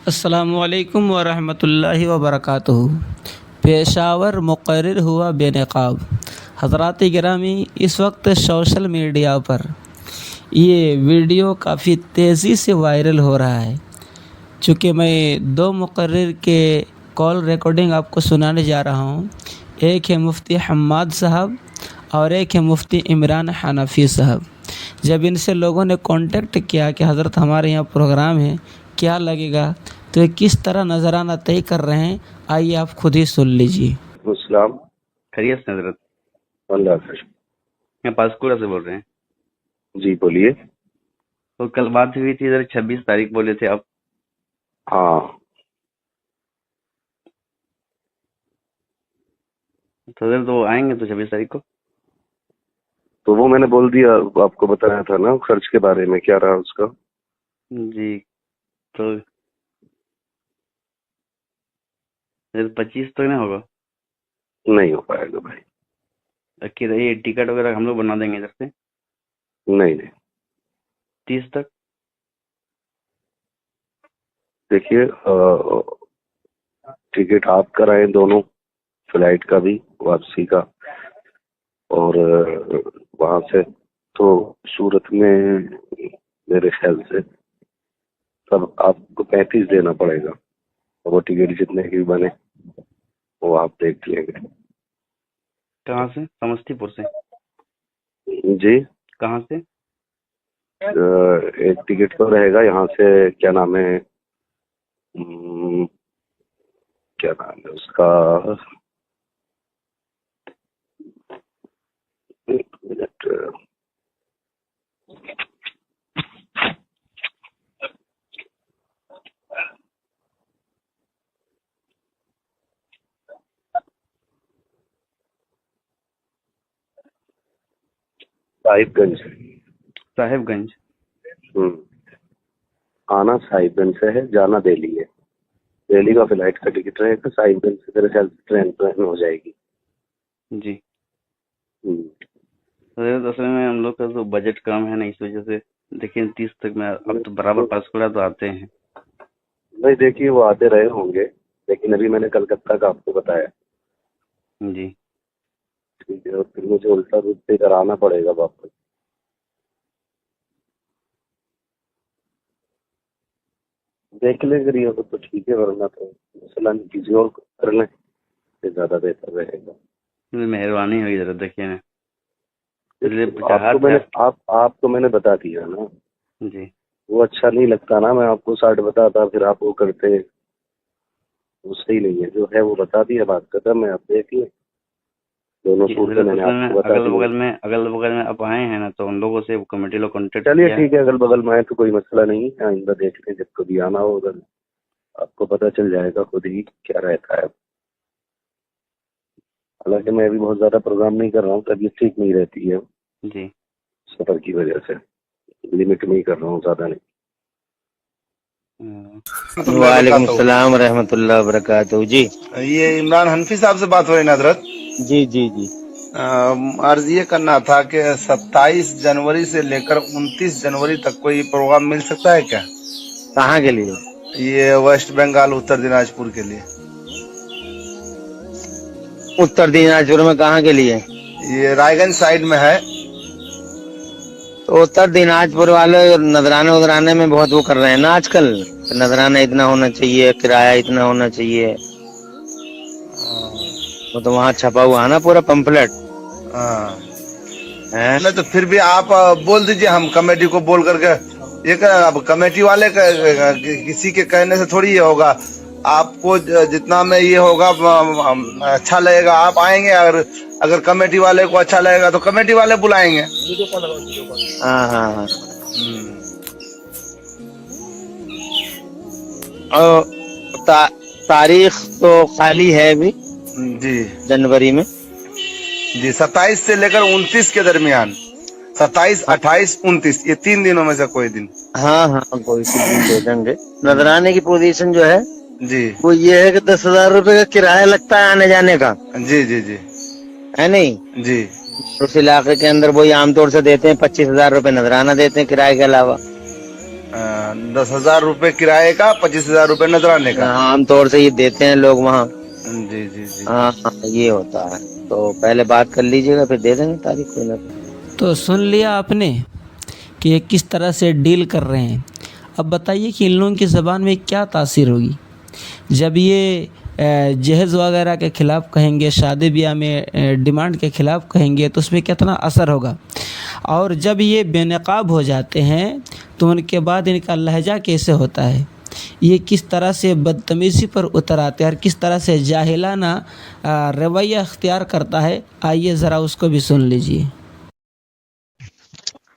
السلام علیکم ورحمۃ اللہ وبرکاتہ۔ پشاور مقرر ہوا بے نقاب۔ حضرات گرامی، اس وقت سوشل میڈیا پر یہ ویڈیو کافی تیزی سے وائرل ہو رہا ہے۔ چونکہ میں دو مقرر کے کال ریکارڈنگ آپ کو سنانے جا رہا ہوں، ایک ہے مفتی حماد صاحب اور ایک ہے مفتی عمران حنفی صاحب۔ جب ان سے لوگوں نے کانٹیکٹ کیا کہ حضرت ہمارے یہاں پروگرام ہے، کیا لگے گا، تو یہ کس طرح نذرانہ طے کر رہے ہیں، آئیے آپ خود ہی سن لیجیے۔ السلام، خیریت سے حضرت؟ اللہ حافظ۔ میں پاسکورا سے بول رہے ہیں۔ جی بولیے۔ تو کل بات ہوئی تھی ادھر 26 تاریخ بولے تھے آپ۔ ہاں تو حضرت تو آئیں گے تو 26 تاریخ کو؟ تو وہ میں نے بول دیا، آپ کو بتایا تھا نا خرچ کے بارے میں، کیا رہا اس کا۔ جی تو 25 تو نہیں ہوگا؟ نہیں ہو پائے گا بھائی۔ یہ ٹکٹ وغیرہ ہم لوگ بنا دیں گے ادھر سے؟ نہیں نہیں، 30 تک۔ دیکھیے ٹکٹ آپ کرائیں دونوں، فلائٹ کا بھی، واپسی کا، اور وہاں سے تو صورت میں میرے خیال سے سب آپ کو 35 دینا پڑے گا، اور وہ ٹکٹ جتنے کی بنے وہ آپ دیکھ لیں گے۔ کہاں سے؟ سمستی پور سے؟ جی، کہاں سے؟ ایک ٹکٹ تو رہے گا یہاں سے، کیا نام ہے اس کا، ایک منٹ، صاحب گنج۔ صاحب گنج؟ آنا صاحب گنج سے ہے، جانا دہلی ہے۔ دہلی کا فلائٹ کا ٹکٹ رہے گا، صاحب گنج سے میرے خیال سے ٹرین ہو جائے گی۔ جی حضرت اصل میں ہم لوگ کا تو بجٹ کم ہے نا، اس وجہ سے دیکھیں 30 تک میں اب تو برابر پاسکورا تو آتے ہیں۔ نہیں دیکھیے وہ آتے رہے ہوں گے، لیکن ابھی میں نے کلکتہ کا آپ کو بتایا۔ جی ٹھیک ہے، اور پھر مجھے الٹا روٹ پہ کرانا پڑے گا واپس۔ دیکھ لیں اگر یہ ہو تو ٹھیک ہے، ورنہ تو مسئلہ نہیں، کسی اور کو کر لیں تو زیادہ بہتر رہے گا۔ مہربانی ہوگی ذرا دیکھیے نا۔ آپ کو میں نے بتا دیا نا۔ جی وہ اچھا نہیں لگتا نا، میں آپ کو 60 بتاتا پھر آپ وہ کرتے، وہ صحیح نہیں ہے۔ جو ہے وہ بتا دیا، بات ختم ہے۔ آپ دیکھیے دونوں صورتیں میں نے آپ کو بتا دی۔ اگل بغل میں آپ آئے ہیں نا، تو ان لوگوں سے کمیٹی لوگ کانٹیکٹ چلیے ٹھیک ہے، اگل بغل میں آئے تو کوئی مسئلہ نہیں ہے، آئندہ دیکھ لیں، جب کبھی آنا ہوگا آپ کو پتہ چل جائے گا خود ہی کیا رہتا ہے۔ حالانکہ میں ابھی بہت زیادہ پروگرام نہیں کر رہا ہوں، طبیعت ٹھیک نہیں رہتی ہے جی، سفر کی وجہ سے، لمٹ میں ہی کر رہا ہوں، زیادہ نہیں۔ وعلیکم السلام ورحمۃ اللہ وبرکاتہ۔ جی یہ عمران حنفی صاحب سے بات ہو رہی ہے نا حضرت؟ جی جی جی، عرض یہ کرنا تھا کہ 27 جنوری سے لے کر 29 جنوری تک کوئی پروگرام مل سکتا ہے کیا؟ کہاں کے لیے؟ یہ ویسٹ بنگال اتر دیناج پور کے لیے۔ اتر دیناج پور میں کہاں کے لیے؟ یہ رائے گنج سائڈ میں ہے۔ تو اتر دیناج پور والے نذرانے میں بہت وہ کر رہے ہیں نا آج کل، نذرانہ اتنا ہونا چاہیے، کرایہ اتنا ہونا چاہیے۔ وہ تو وہاں چھپا ہوا ہے نا پورا پمفلٹ۔ نہیں تو پھر بھی آپ بول دیجئے، ہم کمیٹی کو بول کر کے یہ کہ اب کمیٹی والے کسی کے کہنے سے تھوڑی یہ ہوگا، آپ کو جتنا میں یہ ہوگا اچھا لگے گا آپ آئیں گے، اگر کمیٹی والے کو اچھا لگے گا تو کمیٹی والے بلائیں گے۔ ہاں ہاں ہاں۔ اور تاریخ تو خالی ہے ابھی جی جنوری میں؟ جی 27 سے لے کر 29 کے درمیان، 27 28 29 یہ 3 دنوں میں سے کوئی دن۔ ہاں ہاں، کوئی سی دن دے دیں گے۔ نذرانے کی پوزیشن جو ہے جی وہ یہ ہے کہ 10,000 روپے کا کرایہ لگتا ہے آنے جانے کا، جی جی جی ہے نہیں؟ جی اس علاقے کے اندر وہی عام طور سے دیتے ہیں 25,000 روپے نذرانہ دیتے ہیں کرایہ کے علاوہ۔ 10,000 रुपए किराए का, 25,000 रुपए नजराने का। आम तौर से ये देते हैं लोग वहाँ। जी जी जी। हाँ हाँ, ये होता है। तो पहले बात कर लीजिएगा, फिर दे देंगे तारीख कोई ना कोई। तो सुन लिया आपने कि ये किस तरह से डील कर रहे हैं। अब बताइए कि इन लोगों की ज़बान में क्या तासीर होगी जब ये जहेज़ वगैरह के ख़िलाफ़ कहेंगे, शादी ब्याह में डिमांड के ख़िलाफ़ कहेंगे, तो उसमें कितना असर होगा। और जब ये बेनकाब हो जाते हैं तो उनके बाद इनका लहजा कैसे होता है, ये किस तरह से बदतमीज़ी पर उतर आते हैं और किस तरह से जाहिलाना रवैया अख्तियार करता है, आइए ज़रा उसको भी सुन लीजिए।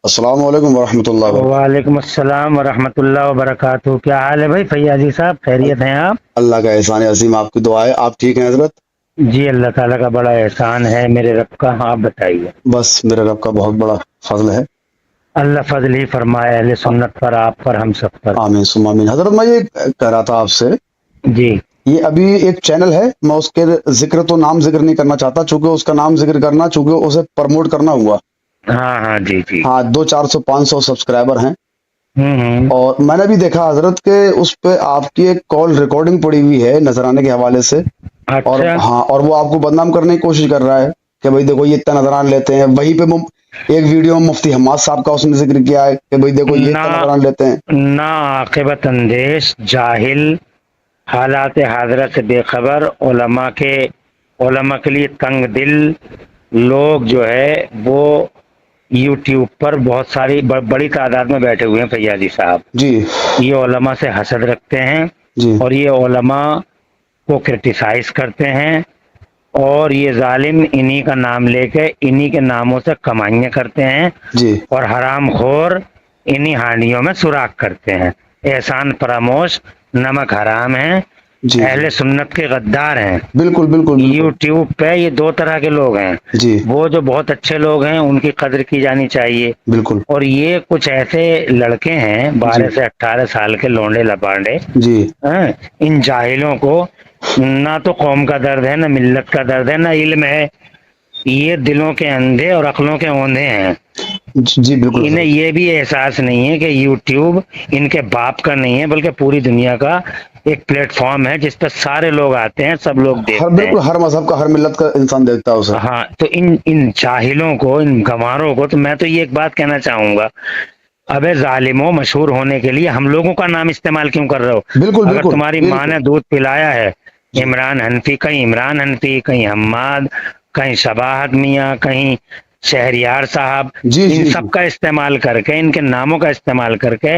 अस्सलाम वालेकुम वरहमतुल्लाह। वालेकुम अस्सलाम वरहमतुल्लाह वबरकातुहू। क्या हाल है भाई फैयाजी साहब, खैरियत हैं आप? अल्लाह का एहसान है अजीम, आपकी दुआ है। आप ठीक हैं हजरत? जी अल्लाह ताला का बड़ा एहसान है मेरे रब का। आप बताइए। बस मेरे रब का बहुत बड़ा फजल है। अल्लाह फजल ही फरमाए अहले सुन्नत पर, आप पर, हम सब पर। आमीन सुम्मा आमीन। हजरत मैं ये कह रहा था आपसे, जी ये अभी एक चैनल है, मैं उसके जिक्र तो नाम जिक्र नहीं करना चाहता, चूंकि उसका नाम जिक्र करना, चूंकि उसे प्रमोट करना हुआ। हाँ हाँ जी जी। हाँ, 200-400-500 सब्सक्राइबर हैं। हम्म। और मैंने भी देखा हजरत के उस पे आपकी एक कॉल रिकॉर्डिंग पड़ी हुई है नजराने के हवाले से। और अच्छा। हाँ, और वो आपको बदनाम करने की कोशिश कर रहा है कि भाई देखो ये इतना नजरान लेते हैं। वहीं पे एक वीडियो में मुफ्ती हम्माद साहब का उसने जिक्र किया है कि भाई देखो ये इतना नजरान लेते हैं। ना आकिबत अंदेश, जाहिल, हालात हाजरा से बेखबर, उलमा के लिए तंग दिल लोग जो है वो यूट्यूब पर बहुत सारी बड़ी तादाद में बैठे हुए हैं फैयाजी साहब। जी ये उलमा से हसद रखते हैं जी और ये उलमा को क्रिटिसाइज करते हैं और ये जालिम इन्हीं का नाम लेके इन्हीं के नामों से कमाइयाँ करते हैं जी और हराम खोर इन्हीं हांडियों में सुराख करते हैं। एहसान फरामोश, नमक हराम है, जी अहले सुन्नत के गद्दार हैं। बिल्कुल बिल्कुल यूट्यूब पे ये दो तरह के लोग हैं। जी वो जो बहुत अच्छे लोग हैं उनकी कदर की जानी चाहिए, बिल्कुल और ये कुछ ऐसे लड़के हैं 12 से 18 साल के लौंडे लपांडे जी हैं, इन जाहिलों को ना तो कौम का दर्द है, ना मिल्लत का दर्द है, ना इल्म है। ये दिलों के अंधे और अक्लों के औंधे हैं। जी बिल्कुल। इन्हें ये भी एहसास नहीं है कि यूट्यूब इनके बाप का नहीं है, बल्कि पूरी दुनिया का एक प्लेटफॉर्म है जिस पर सारे लोग आते हैं, सब लोग देखते हैं। बिल्कुल, हर मजहब का, हर मिल्लत का इंसान देखता है उसे। हाँ, तो इन जाहिलों को, इन गंवारों को, तो मैं तो ये एक बात कहना चाहूंगा, अबे जालिमों, मशहूर होने के लिए हम लोगों का नाम इस्तेमाल क्यों कर रहे हो? बिल्कुल अगर बिल्कुल, तुम्हारी माँ ने दूध पिलाया है, इमरान हनफी, कहीं इमरान हनफी, कहीं हम्माद, कहीं शबाहत मियाँ, कहीं शहरियार साहब, जी जी इन जी। सब का इस्तेमाल करके, इनके नामों का इस्तेमाल करके,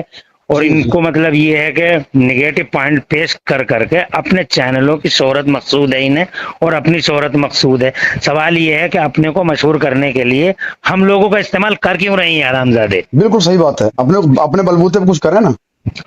और जी, इनको मतलब ये है कि निगेटिव पॉइंट पेश कर करके अपने चैनलों की शोहरत मकसूद है इन्हें, और अपनी शोहरत मकसूद है। सवाल ये है कि अपने को मशहूर करने के लिए हम लोगों का इस्तेमाल कर क्यों रही हैं हरामजादे? बिल्कुल सही बात है, अपने बलबूते पे कुछ करें ना।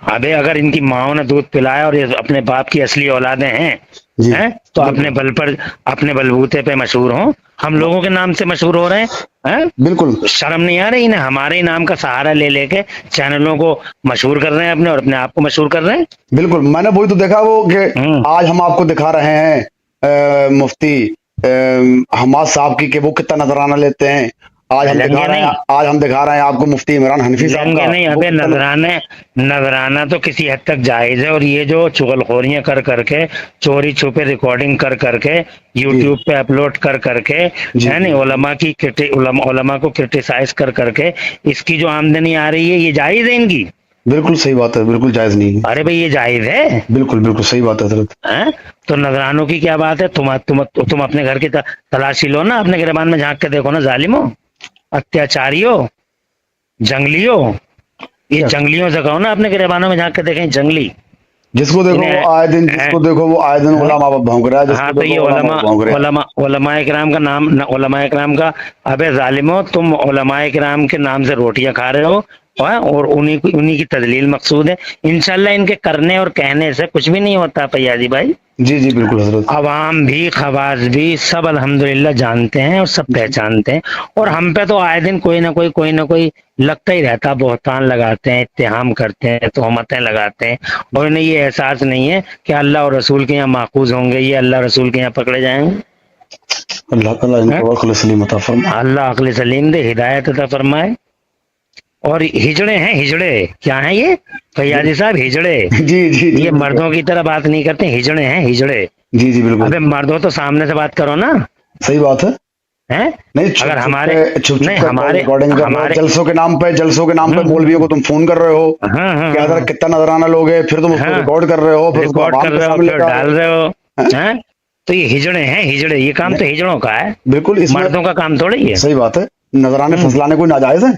अबे अगर इनकी माओ ने दूध पिलाया और ये अपने बाप की असली औलादें हैं, जी हैं, तो अपने बल पर, अपने बलबूते पे मशहूर हों। हम लोगों के नाम से मशहूर हो रहे हैं। बिल्कुल शर्म नहीं आ रही इन्हें? हमारे नाम का सहारा ले लेके चैनलों को मशहूर कर रहे हैं अपने, और अपने आप को मशहूर कर रहे हैं। बिल्कुल, मैंने वही तो देखा वो कि आज हम आपको दिखा रहे हैं मुफ्ती हम्माद साहब की कि वो कितना नजराना लेते हैं। आज हम दिखा रहे हैं आपको मुफ्ती इमरान हनफी साहब का। नहीं, अबे नजराना तो किसी हद तक जायज है, और ये जो चुगलखोरियां कर करके, चोरी छुपे रिकॉर्डिंग कर करके यूट्यूब पे अपलोड कर करके, है नहीं, उलमा को क्रिटिसाइज कर करके इसकी जो आमदनी आ रही है, ये जायज है इनकी? बिल्कुल सही बात है, बिल्कुल जायज नहीं है। अरे भाई ये जायज है? बिल्कुल बिल्कुल सही बात है हजरत। तो नजरानों की क्या बात है? तुम अपने घर की तलाशी लो ना, अपने गिरबान में झांक के देखो ना, जालिमो, अत्याचारियों, जंगलियों। ये जंगलियों से कहो ना, अपने गिरबानों में झांक के देखें, जंगली। जिसको देखो वो आए दिन उलमा भौंक रहा है। हाँ, तो ये उलमा इकराम का नाम, उलमा इकराम का, अबे जालिमो, तुम उलमा इकराम के नाम से रोटियां खा रहे हो, और उन्हीं की तजलील मकसूद है। इंशाल्लाह इनके करने और कहने से कुछ भी नहीं होता फैयाजी भाई। जी जी बिल्कुल हजरत। अवाम भी, खवास भी, सब अल्हम्दुलिल्लाह जानते हैं और सब पहचानते हैं, और हम पे तो आए दिन कोई ना कोई लगता ही रहता, बहुतान लगाते हैं, इत्तेहाम करते हैं, तोहमतें लगाते हैं, और इन्हें ये एहसास नहीं है कि अल्लाह और रसूल के यहाँ माखूज होंगे, ये अल्लाह रसूल के यहाँ पकड़े जाएंगे। अल्लाह ताला इनको अक्ल सलीम अता फरमाए। अल्लाह अक्ल सलीम दे, हिदायत अता फरमाए। और हिजड़े हैं, हिजड़े क्या हैं ये फैयादी साहब, हिजड़े। जी जी जी ये मर्दों की तरह बात नहीं करते, हिजड़े हैं, हिजड़े। जी जी बिल्कुल अबे मर्दों तो सामने से बात करो ना, सही बात है। हैं? नहीं अगर हमारे नहीं हमारे हमारे जलसों के नाम पे मौलवियों को तुम फोन कर रहे हो हाँ कि अगर कितना नजराना लोग है, फिर तुम उसको हाँ। रिकॉर्ड कर रहे हो, फिर उसको रिकॉर्ड आवाम कर के रहे हो, सामने फिर लेकर आ डाल रहे हो। रहे हो, हैं? तो ये हिजड़े हैं, हिजड़े, ये काम तो हिजड़ों का है, बिल्कुल, इसमें मर्दों का काम थोड़ी है। सही बात है। नजराने फसलाने कोई नाजायज है?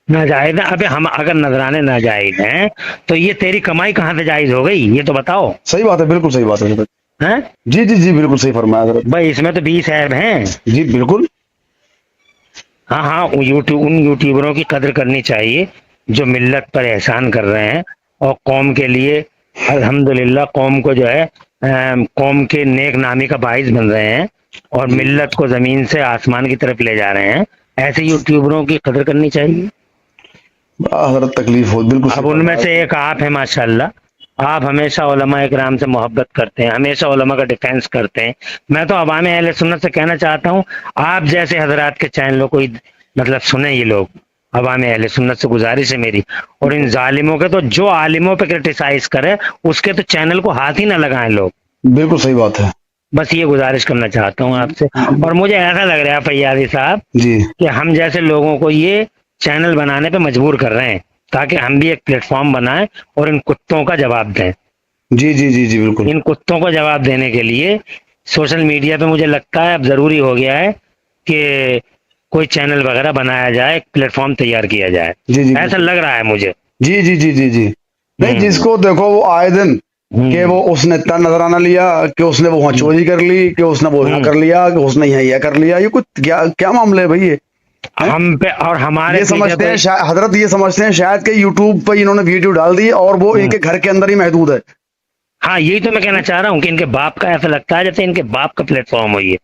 नाजायज है? अबे हम अगर नजराने नाजायज हैं तो ये तेरी कमाई कहाँ से जायज हो गई, ये तो बताओ। सही बात है, बिल्कुल सही बात है। हैं? जी जी जी बिल्कुल सही फरमाया हजरत। भाई इसमें तो 20 ऐप हैं। जी बिल्कुल। हाँ हाँ, उन यूट्यूबरों की कदर करनी चाहिए जो मिल्लत पर एहसान कर रहे हैं और कौम के लिए अल्हम्दुलिल्लाह कौम को जो है कौम के नेक नामी का बाइस बन रहे हैं और मिल्लत को जमीन से आसमान की तरफ ले जा रहे हैं। ऐसे यूट्यूबरों की कदर करनी चाहिए। हजरत तकलीफ हो, बिल्कुल अब सही उनमें फरमाया। से एक आप है माशाल्लाह, आप हमेशा उलमा इकराम से मोहब्बत करते हैं, हमेशा उलमा का डिफेंस करते हैं। मैं तो अवाम अहले सुन्नत से कहना चाहता हूँ, आप जैसे हजरात के चैनलों को मतलब सुने ये लोग। अवाम अहले सुन्नत से गुजारिश है मेरी, और इन जालिमों के तो जो आलिमों पे क्रिटिसाइज करे उसके तो चैनल को हाथ ही ना लगाएं लोग। बिल्कुल सही बात है। बस ये गुजारिश करना चाहता हूँ आपसे। और मुझे ऐसा लग रहा है फैयादी साहब जी कि हम जैसे लोगों को ये चैनल बनाने पे मजबूर कर रहे हैं ताकि हम भी एक प्लेटफॉर्म बनाएं और इन कुत्तों का जवाब दें। जी जी जी जी बिल्कुल। इन कुत्तों को जवाब देने के लिए सोशल मीडिया पे मुझे लगता है अब जरूरी हो गया है कि कोई चैनल वगैरह बनाया जाए, प्लेटफॉर्म तैयार किया जाए। जी जी ऐसा लग रहा है मुझे। जी जी जी जी जी नहीं, जिसको देखो वो आए दिन कि वो उसने इतना नजराना लिया, कि उसने वो वहाँ चोरी कर ली, कि उसने वो यहाँ कर लिया, कि उसने यहाँ यह कर लिया। ये कुछ क्या क्या मामले है भाई? ये हम पे और हमारे ये समझते हैं पीछे हजरत, ये समझते हैं शायद कि यूट्यूब पे इन्होंने वीडियो डाल दी और वो इनके घर के अंदर ही महदूद है। हाँ यही तो मैं कहना चाह रहा हूँ कि इनके बाप का ऐसा लगता है जैसे इनके बाप का प्लेटफॉर्म हो, ये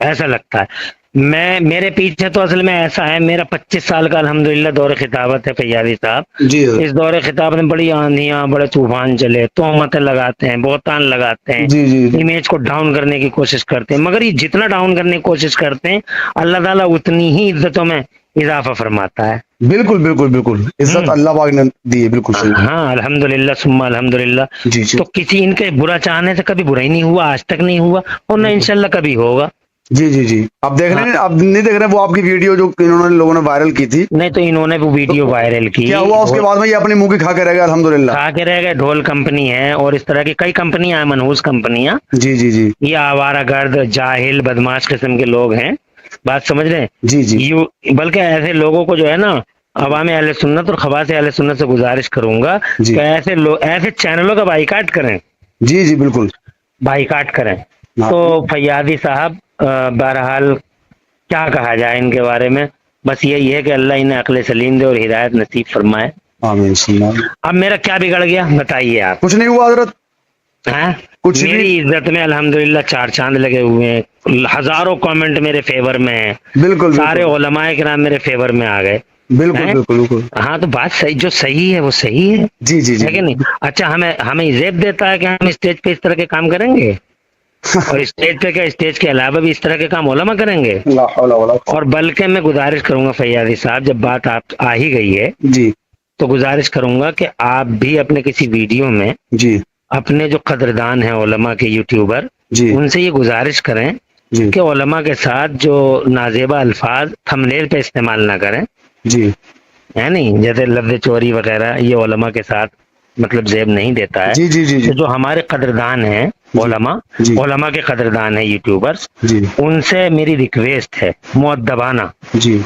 ऐसा लगता है। मेरे पीछे तो असल में ऐसा है, मेरा 25 साल का अल्हम्दुलिल्लाह दौर खिताबत है फैयादी साहब। जी इस दौर खिताबत में बड़ी आंधियां, बड़े तूफान चले, तोहमतें लगाते हैं, बोहतान लगाते हैं, जी जी जी इमेज को डाउन करने की कोशिश करते हैं, मगर ये जितना डाउन करने की कोशिश करते हैं अल्लाह ताला उतनी ही इज्जतों में इजाफा फरमाता है। बिल्कुल बिल्कुल बिल्कुल, इज्जत अल्लाह पाक ने दी है, बिल्कुल सही। हाँ अल्हम्दुलिल्लाह सुम्मा अल्हम्दुलिल्लाह। जी जी तो किसी इनके बुरा चाहने से कभी बुरा ही नहीं हुआ, आज तक नहीं हुआ और न इंशाल्लाह कभी होगा। जी जी जी अब देख रहे हैं, अब नहीं देख रहे हैं वो आपकी वीडियो जो इन्होंने लोगों ने वायरल की थी? नहीं तो इन्होंने वो वीडियो वायरल की, क्या हुआ उसके बाद में? ये अपनी मुंह की खा के रह गया अल्हम्दुलिल्लाह। खा के रह गए। ढोल कंपनी है और इस तरह की कई कंपनियां हैं, मनहूस कंपनियां। जी जी जी ये आवारागर्द जाहिल बदमाश किस्म के लोग हैं, बात समझ रहे हैं? जी जी यू बल्कि ऐसे लोगों को जो है ना, अवाम अहले सुन्नत और खवास अहले सुन्नत से गुजारिश करूंगा जी। कि ऐसे लोग, ऐसे चैनलों का बाइकाट करें, जी जी बिल्कुल बाइकाट करें। हाँ। तो फैयादी साहब बहरहाल क्या कहा जाए इनके बारे में, बस यही है कि अल्लाह इन्हें अक्ल सलीम दे और हिदायत नसीब फरमाए। आमीन सुन्ना। अब मेरा क्या बिगड़ गया बताइए आप? कुछ नहीं हुआ हजरत, हैं? कुछ भी- मेरी इज्जत में अल्हम्दुलिल्लाह 4 चांद लगे हुए हैं, हजारों कमेंट मेरे फेवर में हैं, बिल्कुल सारे बिल्कुल उलमाए किराम मेरे फेवर में आ गए। बिल्कुल हैं? बिल्कुल बिल्कुल। हाँ तो बात सही, जो सही है वो सही है, जी जी है कि जी नहीं? अच्छा हमें हमें जेब देता है कि हम स्टेज पे इस तरह के काम करेंगे और स्टेज पे क्या, स्टेज के अलावा भी इस तरह के काम उलमा करेंगे। ला हौला वला और बल्कि मैं गुजारिश करूंगा फैयादी साहब, जब बात आप आ ही गई है जी तो गुजारिश करूंगा कि आप भी अपने किसी वीडियो में जी अपने जो कदरदान हैं उलमा के यूट्यूबर, जी उनसे ये गुजारिश करें जी कि उलमा के साथ जो नाजेबा अल्फाज थंबनेल पे इस्तेमाल ना करें, जी है नहीं? जैसे लफ्ज चोरी वगैरह, ये उलमा के साथ मतलब जेब नहीं देता है। जी जी जी तो जी जो हमारे कदरदान हैं उलमा, जी। उलमा के कदरदान हैं यूट्यूबर्स, जी उनसे मेरी रिक्वेस्ट है मुअद्दबाना जी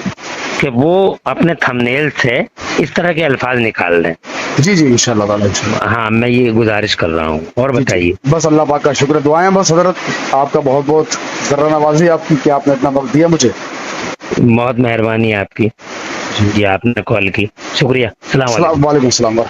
कि वो अपने थंबनेल से इस तरह के अल्फाज निकाल दें। जी जी इंशाल्लाह ताला इंशाल्लाह। हाँ मैं ये गुजारिश कर रहा हूँ। और बताइए। बस अल्लाह पाक का शुक्र, दुआएं बस हजरत, आपका बहुत बहुत ज़र्रा नवाजी आपकी कि आपने इतना वक्त दिया मुझे। बहुत मेहरबानी आपकी जी, आपने कॉल की, शुक्रिया। सलाम वालेकुम। वालेकुम अस्सलाम।